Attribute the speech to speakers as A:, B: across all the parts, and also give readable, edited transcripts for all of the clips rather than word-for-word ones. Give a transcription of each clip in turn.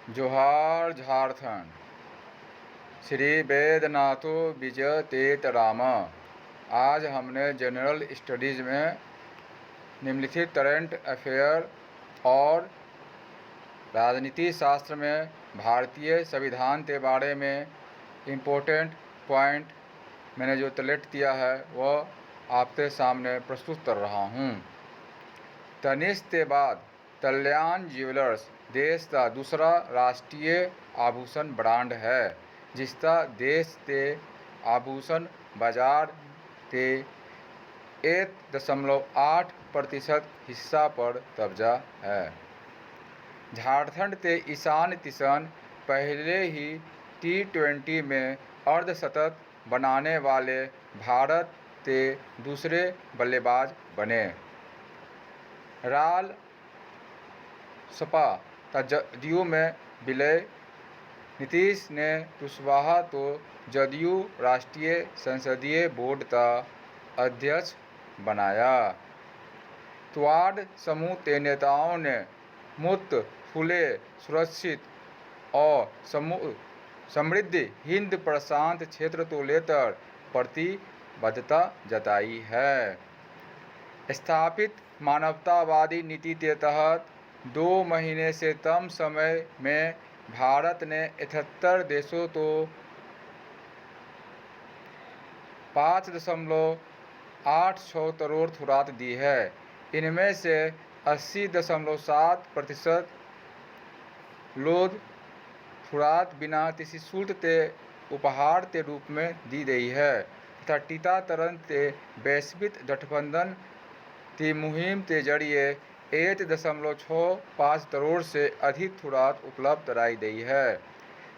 A: जोहार झारखंड। श्री वेदनाथो विजय तेतरामा। आज हमने जनरल स्टडीज़ में निम्नलिखित करंट अफेयर और राजनीति शास्त्र में भारतीय संविधान के बारे में इम्पोर्टेंट पॉइंट मैंने जो तलेट किया है वह आपके सामने प्रस्तुत कर रहा हूँ। तनिष्क के बाद कल्याण ज्वेलर्स देश का दूसरा राष्ट्रीय आभूषण ब्रांड है जिसका देश के आभूषण बाजार के 1.8% हिस्सा पर कब्जा है। झारखंड के ईशान किशन पहले ही T20 में अर्धशतक बनाने वाले भारत के दूसरे बल्लेबाज बने। रालोसपा का जदयू में विलय, नीतीश ने कुशवाहा को जदयू राष्ट्रीय संसदीय बोर्ड का अध्यक्ष बनाया। क्वाड समूह के नेताओं ने मुक्त, खुले, सुरक्षित और समृद्ध हिंद प्रशांत क्षेत्र को लेकर प्रतिबद्धता जताई है। स्थापित मानवतावादी नीति के तहत 2 महीने से कम समय में भारत ने 78 देशों को 5.86 करोड़ खुराक दी है। इनमें से 80.7% लोग खुराक बिना किसी शुल्क के उपहार के रूप में दी गई है तथा टीकाकरण के वैश्विक गठबंधन की मुहिम के जरिए 1.65 करोड़ से अधिक खुराक उपलब्ध कराई गई है।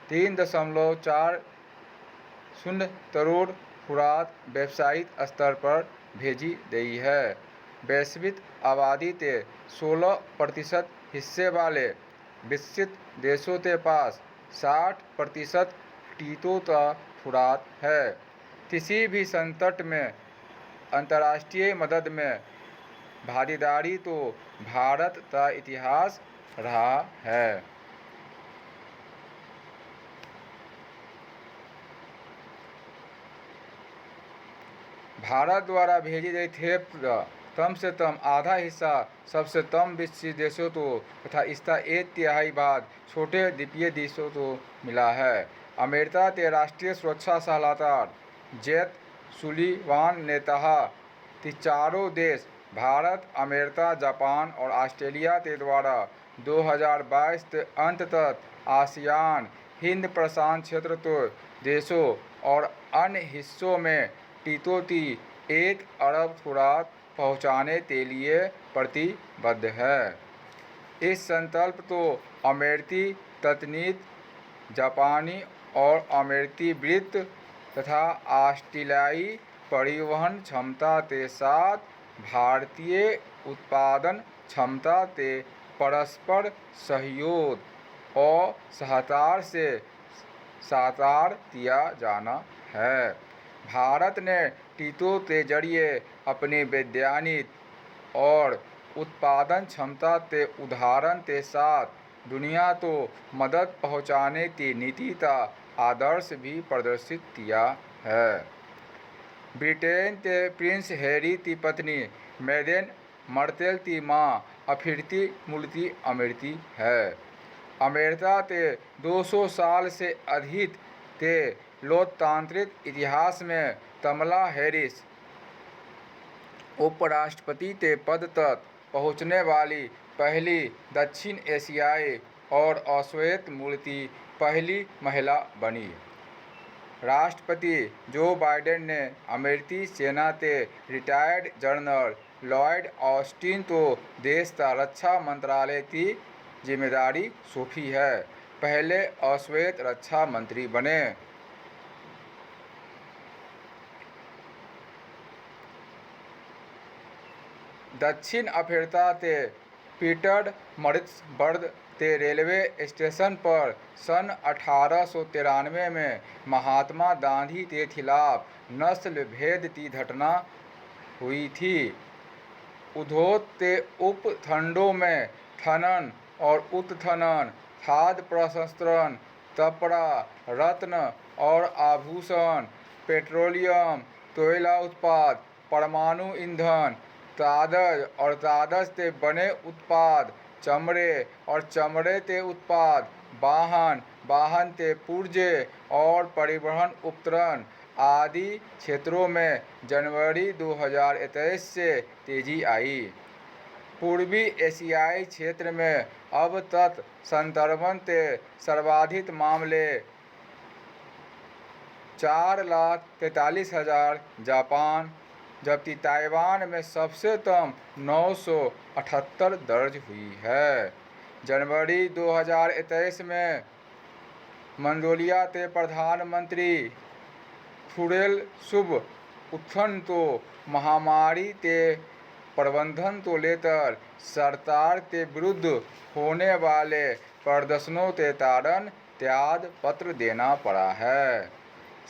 A: 3.40 करोड़ खुराक व्यावसायिक स्तर पर भेजी गई है। वैश्विक आबादी के 16% हिस्से वाले विकसित देशों के पास 60% टीकों का खुराक है। किसी भी संकट में अंतर्राष्ट्रीय मदद में भागीदारी तो भारत का इतिहास रहा है। भारत द्वारा भेजी गई खेप का कम से कम आधा हिस्सा सबसे कम विकसित देशों को तथा इसका 1/3 भाग छोटे द्वीपीय देशों को मिला है। अमेरिका के राष्ट्रीय सुरक्षा सलाहकार जैक सुलिवान ने कहा कि चारों देश भारत, अमेरिका, जापान और ऑस्ट्रेलिया के द्वारा 2022 के अंत तक आसियान, हिंद प्रशांत क्षेत्र के देशों और अन्य हिस्सों में टीकों की 1 अरब खुराक पहुंचाने के लिए प्रतिबद्ध है। इस संकल्प को अमेरिकी तकनीक, जापानी और अमेरिकी वित्त तथा ऑस्ट्रेलियाई परिवहन क्षमता के साथ भारतीय उत्पादन क्षमता के परस्पर सहयोग और सहकार से साकार किया जाना है। भारत ने टीकों के जरिए अपनी वैज्ञानिक और उत्पादन क्षमता के उदाहरण के साथ दुनिया को मदद पहुंचाने की नीति का आदर्श भी प्रदर्शित किया है। ब्रिटेन के प्रिंस हैरी की पत्नी मेगन मार्कल की मां अफ्रीकी मूल की अमेरिकी है। अमेरिका के 200 साल से अधिक के लोकतांत्रिक इतिहास में कमला हैरिस उपराष्ट्रपति के पद तक पहुंचने वाली पहली दक्षिण एशियाई और अश्वेत मूल की पहली महिला बनी। राष्ट्रपति जो बाइडेन ने अमेरिकी सेना के रिटायर्ड जनरल लॉयड ऑस्टिन को देश का रक्षा मंत्रालय की जिम्मेदारी सौंपी है। पहले अश्वेत रक्षा मंत्री बने। दक्षिण अफ्रीका के पीटरमारिट्सबर्ग के रेलवे स्टेशन पर सन 1893 में महात्मा गांधी के खिलाफ नस्ल भेद की घटना हुई थी। उद्योग के उपखंडों में खनन और उत्खनन, खाद्य प्रसंस्करण, कपड़ा, रत्न और आभूषण, पेट्रोलियम, कोयला उत्पाद, परमाणु ईंधन, कागज और कागज से बने उत्पाद, चमड़े और चमड़े के उत्पाद, वाहन से पुर्जे और परिवहन उपकरण आदि क्षेत्रों में जनवरी 2023 से तेजी आई। पूर्वी एशियाई क्षेत्र में अब तक संक्रमण के सर्वाधिक मामले 4,43,000 जापान, जबकि ताइवान में सबसे कम 978 दर्ज हुई है। जनवरी 2023 में मंगोलिया के प्रधानमंत्री खुरेलसुब-उत्थन तो महामारी के प्रबंधन को लेकर सरकार के विरुद्ध होने वाले प्रदर्शनों के कारण त्याग पत्र देना पड़ा है।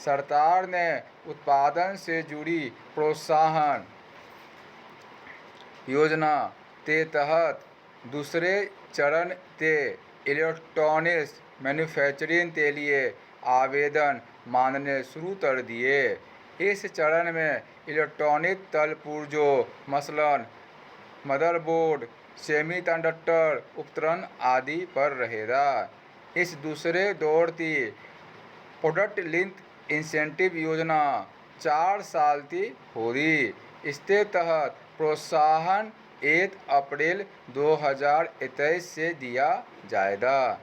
A: सरकार ने उत्पादन से जुड़ी प्रोत्साहन योजना के तहत दूसरे चरण के इलेक्ट्रॉनिक्स मैन्युफैक्चरिंग के लिए आवेदन मांगने शुरू कर दिए। इस चरण में इलेक्ट्रॉनिक तल पुर्जों मसलन मदरबोर्ड, सेमीकंडक्टर उपकरण आदि पर रहेगा। इस दूसरे दौर की प्रोडक्ट लिंक इंसेंटिव योजना 4 साल की होगी। इसके तहत प्रोत्साहन 1 अप्रैल 2023 से दिया जाएगा।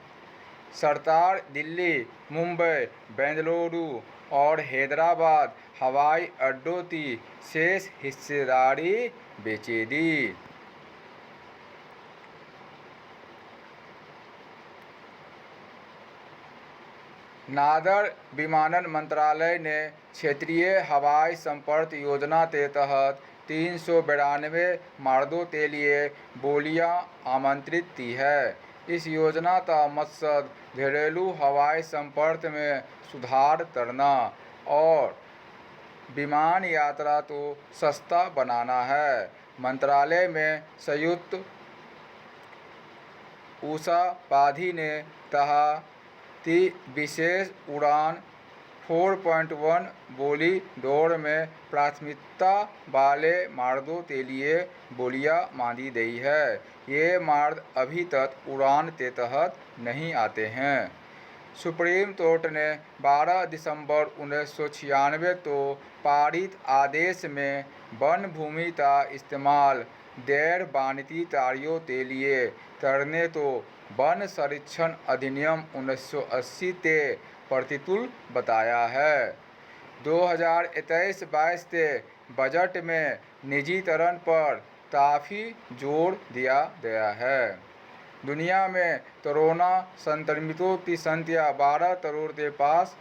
A: सरकार दिल्ली, मुंबई, बेंगलुरु और हैदराबाद हवाई अड्डों की शेष हिस्सेदारी बेचेगी। नागर विमानन मंत्रालय ने क्षेत्रीय हवाई संपर्क योजना के तहत 392 मार्गों के लिए बोलियां आमंत्रित की है। इस योजना का मकसद घरेलू हवाई संपर्क में सुधार करना और विमान यात्रा को सस्ता बनाना है। मंत्रालय में संयुक्त उषा पाधी ने कहा कि विशेष उड़ान 4.1 बोली दौड़ में प्राथमिकता वाले मार्गों के लिए बोलियां मांगी गई है। ये मार्ग अभी तक उड़ान के तहत नहीं आते हैं। सुप्रीम कोर्ट ने 12 दिसंबर 1996 को पारित आदेश में वन भूमि का इस्तेमाल गैर वाणिज्यिक कार्यों के लिए करने को वन संरक्षण अधिनियम 1980 के प्रतिकूल बताया है। 2023-22 के बजट में निजीकरण पर काफ़ी जोर दिया गया है। दुनिया में कोरोना संक्रमितों की संख्या 12 करोड़ के पास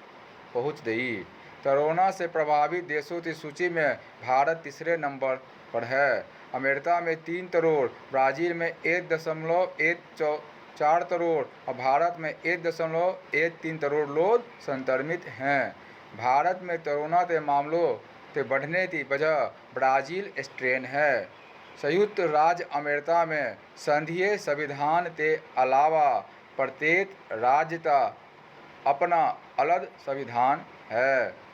A: पहुंच गई। कोरोना से प्रभावित देशों की सूची में भारत तीसरे नंबर पर है। अमेरिका में 3 करोड़, ब्राज़ील में 1.14 करोड़ और भारत में 1.13 करोड़ लोग संक्रमित हैं। भारत में कोरोना के मामलों के बढ़ने की वजह ब्राज़ील स्ट्रेन है। संयुक्त राज्य अमेरिका में संघीय संविधान के अलावा प्रत्येक राज्य का अपना अलग संविधान है।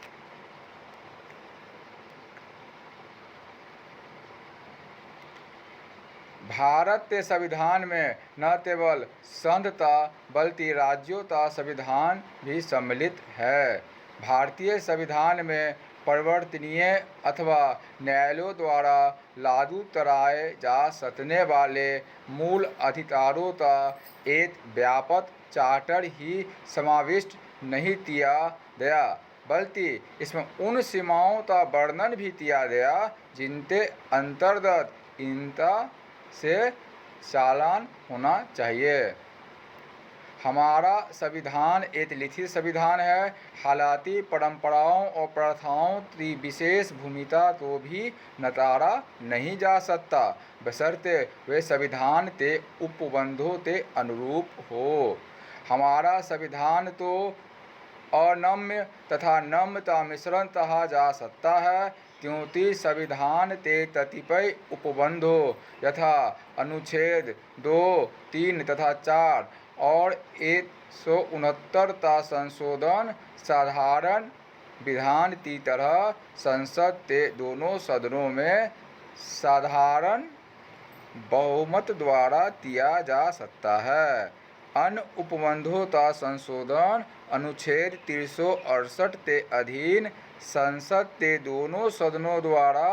A: भारत के संविधान में न केवल संघ का बल्कि राज्यों का संविधान भी सम्मिलित है। भारतीय संविधान में परिवर्तनीय अथवा न्यायालयों द्वारा लागू कराए जा सकने वाले मूल अधिकारों का एक व्यापक चार्टर ही समाविष्ट नहीं किया गया, बल्कि इसमें उन सीमाओं का वर्णन भी किया गया जिनके अंतर्गत इनका से चालान होना चाहिए। हमारा संविधान एक लिखित संविधान है। हालांकि परंपराओं और प्रथाओं की विशेष भूमिका को भी नकारा नहीं जा सकता, बशर्ते वे संविधान के उपबंधों के अनुरूप हो। हमारा संविधान तो अनम्य तथा नम्य का मिश्रण कहा जा सकता है, क्योंकि संविधान के कतिपय उपबंधों यथा अनुच्छेद 2, 3 तथा 4 और 169 ता संशोधन साधारण विधान की तरह संसद के दोनों सदनों में साधारण बहुमत द्वारा किया जा सकता है। अन्य उपबंधों का संशोधन अनुच्छेद 368 के अधीन संसद के दोनों सदनों द्वारा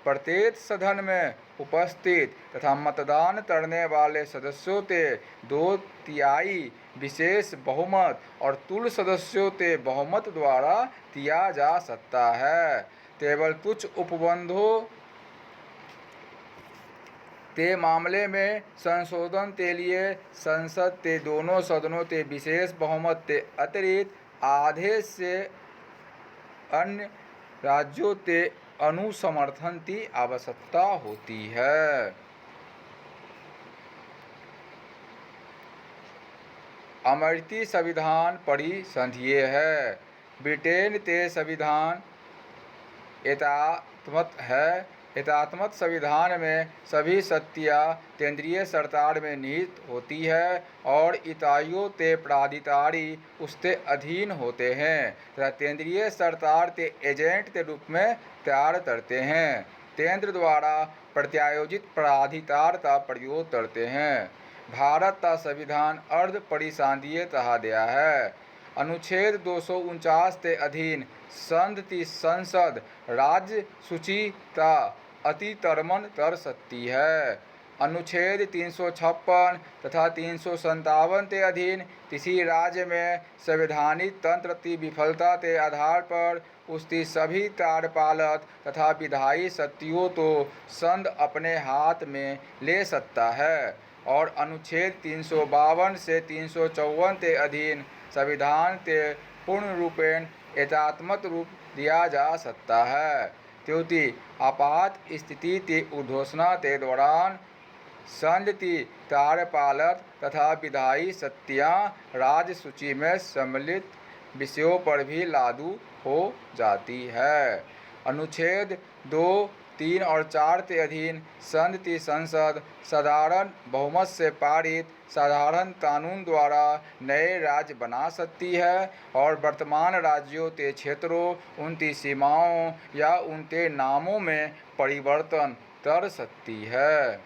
A: प्रत्येक सदन में उपस्थित तथा मतदान करने वाले सदस्यों के 2/3 विशेष बहुमत और तुल्य सदस्यों के बहुमत द्वारा किया जा सकता है। केवल कुछ उपबंधों के मामले में संशोधन के लिए संसद के दोनों सदनों के विशेष बहुमत के अतिरिक्त आधे से अन्य राज्यों के अनुसमर्थन की आवश्यकता होती है। अमेरिकी संविधान परिसंघीय है। ब्रिटेन के संविधान एकात्मक है। एकात्मक संविधान में सभी शक्तियाँ केंद्रीय सरकार में निहित होती है और इकाइयों के प्राधिकारी उसके अधीन होते हैं तथा केंद्रीय सरकार के एजेंट के रूप में कार्य करते हैं। केंद्र द्वारा प्रत्यायोजित प्राधिकार का प्रयोग करते हैं। भारत का संविधान अर्ध परिसंघीय कहा गया है। अनुच्छेद 249 के अधीन संघ की संसद राज्य सूची का अतिक्रमण कर सकती है। अनुच्छेद 356 तथा 357 के अधीन किसी राज्य में संवैधानिक तंत्र की विफलता के आधार पर उसकी सभी कार्यपालक तथा विधायी शक्तियों को संघ अपने हाथ में ले सकता है और अनुच्छेद 352 से 354 के अधीन संविधान के पूर्ण रूपेण एकात्मक रूप दिया जा सकता है, क्योंकि आपात स्थिति की उद्घोषणा के दौरान संघ की कार्यपालक तथा विधायी शक्तियाँ राज्य सूची में सम्मिलित विषयों पर भी लागू हो जाती है। अनुच्छेद 2, 3 और 4 के अधीन संघ की संसद साधारण बहुमत से पारित साधारण कानून द्वारा नए राज्य बना सकती है और वर्तमान राज्यों के क्षेत्रों, उनकी सीमाओं या उनके नामों में परिवर्तन कर सकती है।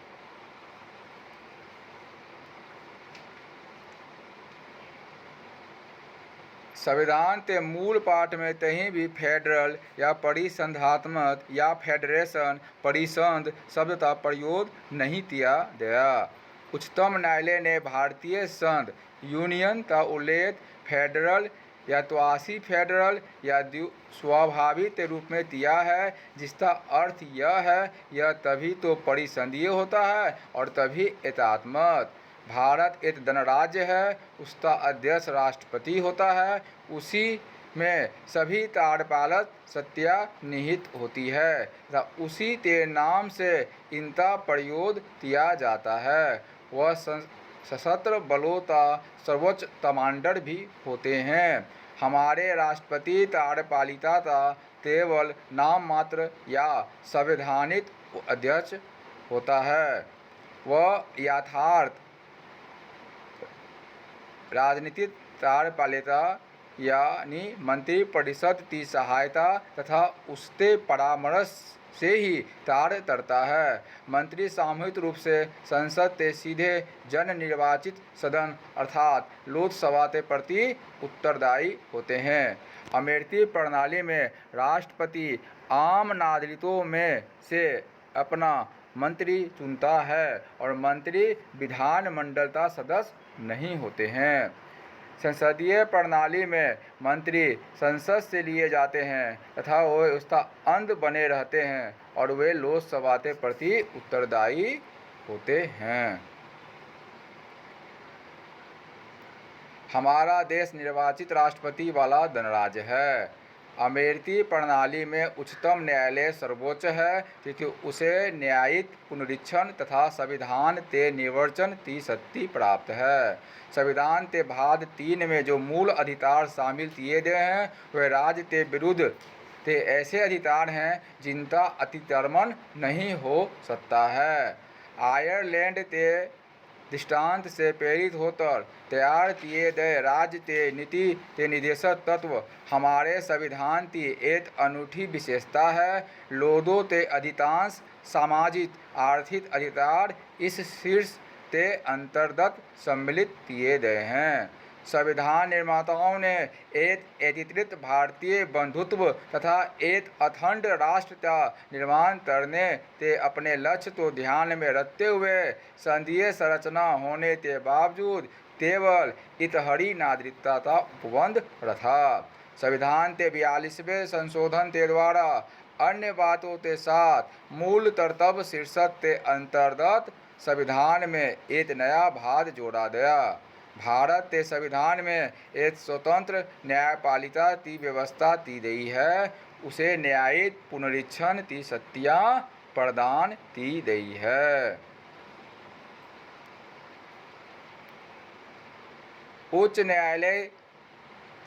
A: संविधान के मूल पाठ में कहीं भी फेडरल या परिसंघात्मक या फेडरेशन परिसंघ शब्द का प्रयोग नहीं किया गया। उच्चतम न्यायालय ने भारतीय संघ यूनियन का उल्लेख फेडरल या क्वासी फेडरल या स्वाभाविक के रूप में किया है, जिसका अर्थ यह है यह तभी तो परिसंघीय होता है और तभी एकात्मक। भारत एक गणराज्य है, उसका अध्यक्ष राष्ट्रपति होता है, उसी में सभी कार्यपालक शक्तियाँ निहित होती है तथा उसी के नाम से इनका प्रयोग किया जाता है। वह सशस्त्र बलों का सर्वोच्च कमांडर भी होते हैं। हमारे राष्ट्रपति कार्यपालिका का केवल नाम मात्र या संवैधानिक अध्यक्ष होता है। वह यथार्थ राजनीतिक कार्यपालिका यानी मंत्रिपरिषद की सहायता तथा उसके परामर्श से ही कार्य करता है। मंत्री सामूहिक रूप से संसद के सीधे जन निर्वाचित सदन अर्थात लोकसभा के प्रति उत्तरदायी होते हैं। अमेरिकी प्रणाली में राष्ट्रपति आम नागरिकों में से अपना मंत्री चुनता है और मंत्री विधानमंडल का सदस्य नहीं होते हैं। संसदीय प्रणाली में मंत्री संसद से लिए जाते हैं तथा वे उसका अंग बने रहते हैं और वे लोकसभा के प्रति उत्तरदायी होते हैं। हमारा देश निर्वाचित राष्ट्रपति वाला गणराज्य है। अमेरिकी प्रणाली में उच्चतम न्यायालय सर्वोच्च है क्योंकि उसे न्यायिक पुनरीक्षण तथा संविधान के निर्वचन की शक्ति प्राप्त है। संविधान के भाग 3 में जो मूल अधिकार शामिल किए गए हैं वे राज्य के विरुद्ध के ऐसे अधिकार हैं जिनका अतिक्रमण नहीं हो सकता है। आयरलैंड के दृष्टांत से प्रेरित होकर तैयार किए गए राज्य के नीति के निर्देशक तत्व हमारे संविधान की एक अनूठी विशेषता है। लोगों के अधिकांश सामाजिक आर्थिक अधिकार इस शीर्ष के अंतर्गत सम्मिलित किए गए हैं। संविधान निर्माताओं ने एक एकीकृत भारतीय बंधुत्व तथा एक अखंड राष्ट्र का निर्माण करने के अपने लक्ष्य को ध्यान में रखते हुए संघीय संरचना होने के बावजूद केवल इतहरी नागरिकता का उपबंध रखा। संविधान के 42वें संशोधन के द्वारा अन्य बातों के साथ मूल कर्तव्य शीर्षक के अंतर्गत संविधान में एक नया भाग जोड़ा गया। भारत के संविधान में एक स्वतंत्र न्यायपालिका की व्यवस्था की गई है। उसे न्यायिक पुनरीक्षण की शक्तियाँ प्रदान की गई है। उच्च न्यायालय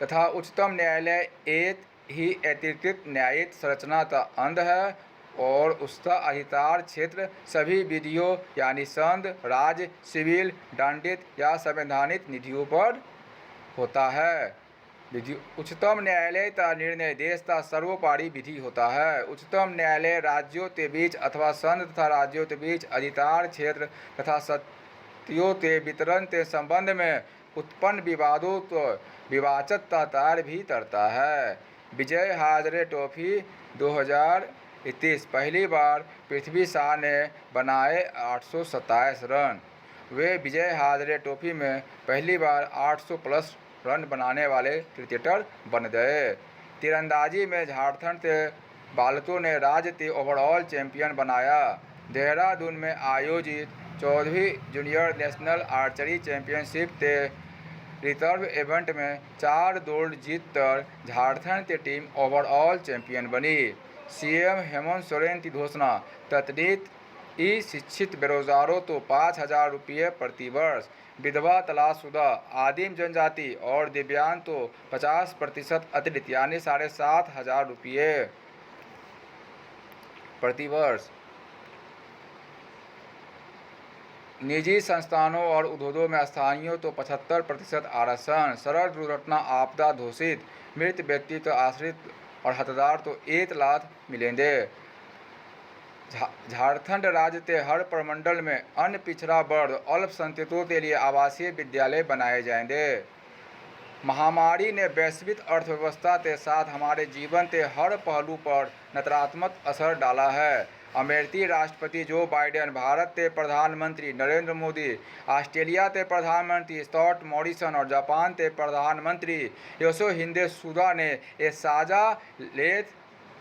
A: तथा उच्चतम न्यायालय एक ही एकीकृत न्यायिक संरचना का अंग है और उसका अधिकार क्षेत्र सभी विधियों यानी संघ, राज्य, सिविल, दंडित या संवैधानिक निधियों पर होता है। उच्चतम न्यायालय का निर्णय देश का सर्वोपरि विधि होता है। उच्चतम न्यायालय राज्यों के बीच अथवा संघ तथा राज्यों के बीच अधिकार क्षेत्र तथा शक्तियों के वितरण के संबंध में उत्पन्न विवादों को विवाचक का कार्य भी करता है। विजय हाजरे ट्रॉफी 2021 पहली बार पृथ्वी शाह ने बनाए 827 रन। वे विजय हाजरे ट्रॉफी में पहली बार 800 प्लस रन बनाने वाले क्रिकेटर बन गए। तीरंदाजी में झारखंड के बालकों ने राज्य के ओवरऑल चैंपियन बनाया। देहरादून में आयोजित 14वीं जूनियर नेशनल आर्चरी चैंपियनशिप के रिकर्व इवेंट में 4 गोल्ड जीतकर झारखंड की टीम ओवरऑल चैंपियन बनी। सीएम हेमंत सोरेन की घोषणा, तकनीक ई शिक्षित बेरोजगारों को 5,000 रुपये प्रति वर्ष, विधवा, तलाकशुदा, आदिम जनजाति और दिव्यांग को 50% अतिरिक्त यानी 7,500 रुपये प्रति वर्ष। निजी संस्थानों और उद्योगों में स्थानीयों तो 75% आरक्षण। सड़क दुर्घटना आपदा घोषित, मृत व्यक्ति तो आश्रित और हकदार तो 1 लाख मिलेंगे। झारखंड राज्य के हर प्रमंडल में अन्य पिछड़ा वर्ग अल्पसंख्यकों के लिए आवासीय विद्यालय बनाए जाएंगे। महामारी ने वैश्विक अर्थव्यवस्था के साथ हमारे जीवन के हर पहलू पर नकारात्मक असर डाला है। अमेरिकी राष्ट्रपति जो बाइडेन, भारत के प्रधानमंत्री नरेंद्र मोदी, ऑस्ट्रेलिया के प्रधानमंत्री स्कॉट मॉरिसन और जापान के प्रधानमंत्री योशिहिदे सुगा ने एक साझा लेख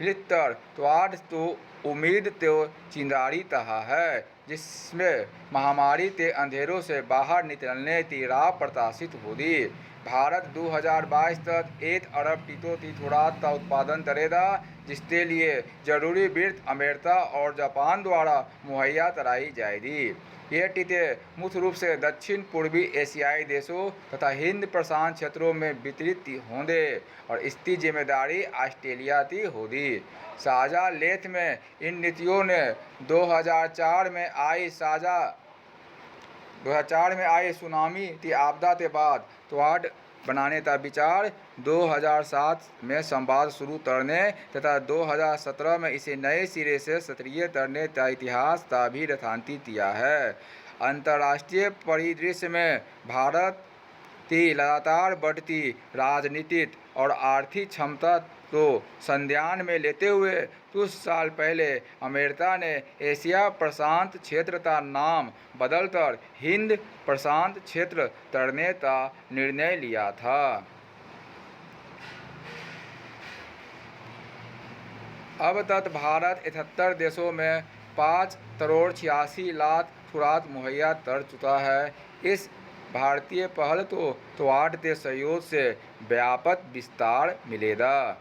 A: लिखकर त्वाड तो उम्मीद तो चिंगारी कहा है, जिसमें महामारी के अंधेरों से बाहर निकलने की राह प्रकाशित होगी। भारत 2022 तक 1 अरब टीकों की खुराक का उत्पादन करेगा, जिसके लिए जरूरी वित्त अमेरिका और जापान द्वारा मुहैया कराई जाएगी। ये टीके मुख्य रूप से दक्षिण पूर्वी एशियाई देशों तथा हिंद प्रशांत क्षेत्रों में वितरित होंगे और इसकी जिम्मेदारी ऑस्ट्रेलिया की होगी। साझा लेख में इन नीतियों ने 2004 में आई सुनामी की आपदा के बाद क्वाड बनाने का विचार, 2007 में संवाद शुरू करने तथा 2017 में इसे नए सिरे से सक्रिय करने का इतिहास का भी रेखांकित किया है। अंतर्राष्ट्रीय परिदृश्य में भारत की लगातार बढ़ती राजनीतिक और आर्थिक क्षमता को संज्ञान में लेते हुए कुछ साल पहले अमेरिका ने एशिया प्रशांत क्षेत्र का नाम बदलकर हिंद प्रशांत क्षेत्र करने का निर्णय लिया था। अब तक भारत 78 देशों में 5,86,00,000 खुराक मुहैया कर चुका है। इस भारतीय पहल को क्वाड के सहयोग से व्यापक विस्तार मिलेगा।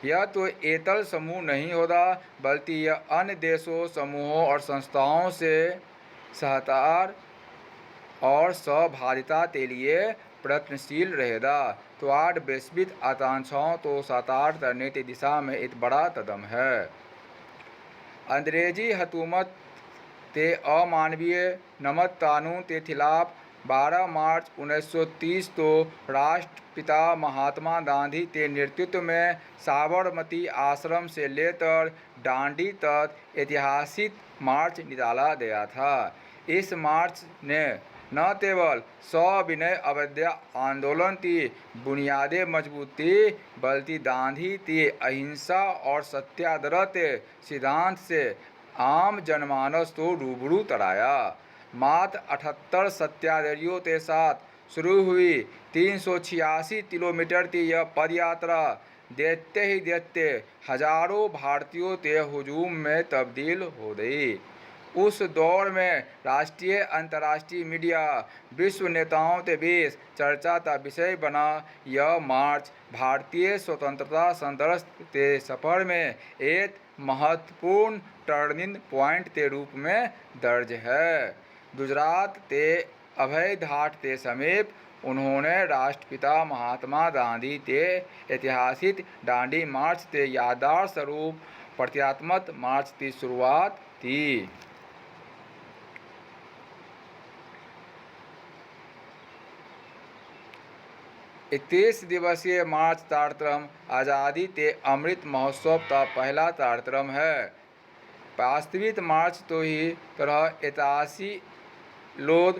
A: यह तो एकल समूह नहीं होगा, बल्कि यह अन्य देशों, समूहों और संस्थाओं से सहकार और सहभागिता के लिए प्रयत्नशील रहेगा। क्वाड वैश्विक आकांक्षाओं को साकार करने की दिशा में एक बड़ा कदम है। अंग्रेजी हुकूमत ते अमानवीय नमक कानून के खिलाफ 12 मार्च 1930 को राष्ट्रपिता महात्मा गांधी के नेतृत्व में साबरमती आश्रम से लेकर दांडी तक ऐतिहासिक मार्च निकाला गया था। इस मार्च ने न केवल सविनय अवज्ञा आंदोलन की बुनियादें मजबूत की, बल्कि गांधी की अहिंसा और सत्याग्रह के सिद्धांत से आम जनमानस को रूबरू कराया। मात्र 78 सत्याग्रहियों के साथ शुरू हुई 386 किलोमीटर की यह पदयात्रा देखते ही देखते हजारों भारतीयों के हुजूम में तब्दील हो गई। उस दौर में राष्ट्रीय अंतर्राष्ट्रीय मीडिया विश्व नेताओं के बीच चर्चा का विषय बना। यह मार्च भारतीय स्वतंत्रता संघर्ष के सफर में एक महत्वपूर्ण टर्निंग पॉइंट के रूप में दर्ज है। गुजरात के अभय घाट के समीप उन्होंने राष्ट्रपिता महात्मा गांधी के ऐतिहासिक दांडी मार्च के यादगार स्वरूप प्रतीकात्मक मार्च की शुरुआत की। 31 दिवसीय मार्च कार्यक्रम आज़ादी के अमृत महोत्सव का पहला कार्यक्रम है। वास्तविक मार्च तो ही तरह 81 लोग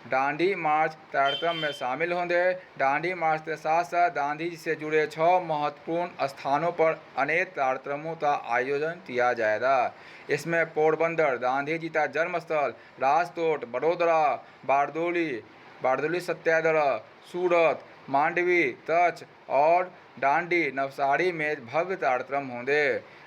A: दांडी मार्च कार्यक्रम में शामिल होंगे। दांडी मार्च के साथ साथ गांधी जी से जुड़े 6 महत्वपूर्ण स्थानों पर अनेक कार्यक्रमों का आयोजन किया जाएगा। इसमें पोरबंदर गांधी जी का जन्मस्थल, राजकोट, बड़ोदरा, बारडोली सत्याग्रह, सूरत, मांडवी, कच्छ और दांडी नवसारी में भव्य कार्यक्रम होंगे।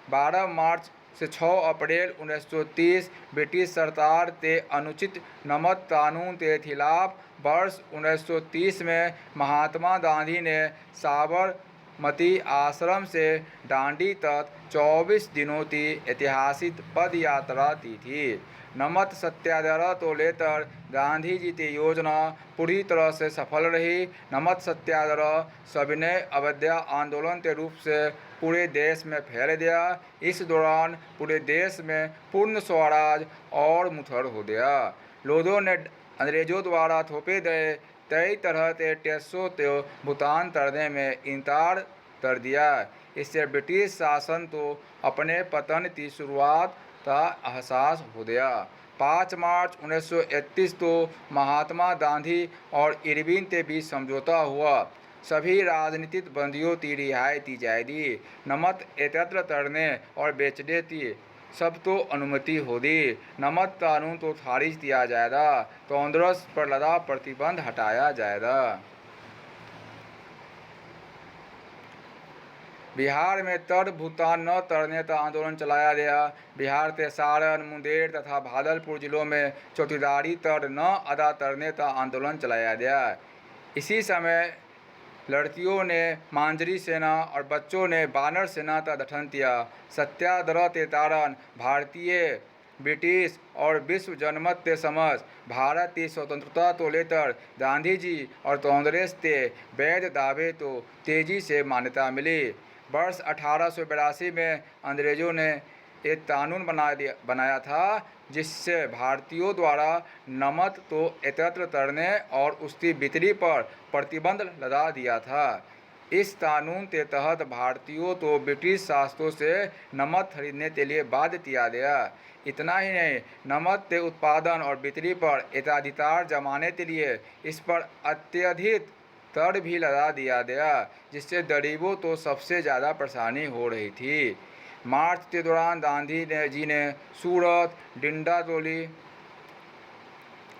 A: 12 मार्च से 6 अप्रैल 1930 ब्रिटिश सरकार के अनुचित नमक कानून के खिलाफ वर्ष 1930 में महात्मा गांधी ने साबरमती आश्रम से दांडी तक 24 दिनों की ऐतिहासिक पद यात्रा की थी। नमक सत्याग्रह को लेकर गांधी जी की योजना पूरी तरह से सफल रही। नमक सत्याग्रह सविनय अवज्ञा आंदोलन के रूप से पूरे देश में फैल गया। इस दौरान पूरे देश में पूर्ण स्वराज और मुहर हो गया। लोगों ने अंग्रेजों द्वारा थोपे गए कई तरह के टैक्सों को भुगतान करने में इनकार कर दिया। इससे ब्रिटिश शासन को अपने पतन की शुरुआत का एहसास हो गया। 5 मार्च 1931 को महात्मा गांधी और इरविन के बीच समझौता हुआ। सभी राजनीतिक बंदियों की रिहाई की जाएगी। नमक एकत्र करने और बेचने की सबको अनुमति होगी। नमक कानून को खारिज किया जाएगा। कांग्रेस पर लगा प्रतिबंध हटाया जाएगा। बिहार में कर भुगतान न करने का आंदोलन चलाया गया। बिहार के सारण, मुंगेर तथा भागलपुर जिलों में चौकीदारी कर न अदा करने का आंदोलन चलाया गया। इसी समय लड़कियों ने मांझरी सेना और बच्चों ने बानर सेना का गठन किया। सत्याग्रह के कारण भारतीय, ब्रिटिश और विश्व जनमत के समझ भारत की स्वतंत्रता को लेकर गांधी जी और कांग्रेस के वैध दावे को तेजी से मान्यता मिली। वर्ष 1882 में अंग्रेजों ने एक कानून बनाया था जिससे भारतीयों द्वारा नमक को एकत्र करने और उसकी बिक्री पर प्रतिबंध लगा दिया था। इस कानून के तहत भारतीयों को ब्रिटिश शासकों से नमक खरीदने के लिए बाध्य किया गया। इतना ही नहीं, नमक के उत्पादन और बिक्री पर एकाधिकार जमाने के लिए इस पर अत्यधिक कर भी लगा दिया गया, जिससे गरीबों को सबसे ज़्यादा परेशानी हो रही थी। मार्च के दौरान गांधी जी ने सूरत, डिंडोली,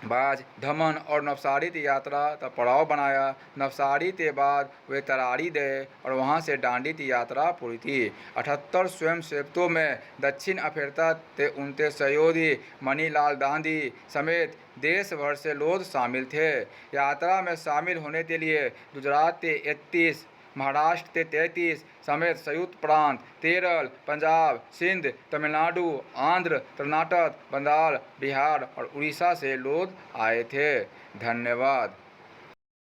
A: बाज, धमन और नवसारी की यात्रा का पड़ाव बनाया। नवसारी के बाद वे तरारी गए और वहां से दांडी की यात्रा पूरी थी। 78 स्वयंसेवकों में दक्षिण अफ्रीका के उनके सहयोगी मणिलाल गांधी समेत देश भर से लोग शामिल थे। यात्रा में शामिल होने के लिए गुजरात के 31, महाराष्ट्र के 33 समेत संयुक्त प्रांत, केरल, पंजाब, सिंध, तमिलनाडु, आंध्र, कर्नाटक, बंगाल, बिहार और उड़ीसा से लोग आए थे। धन्यवाद।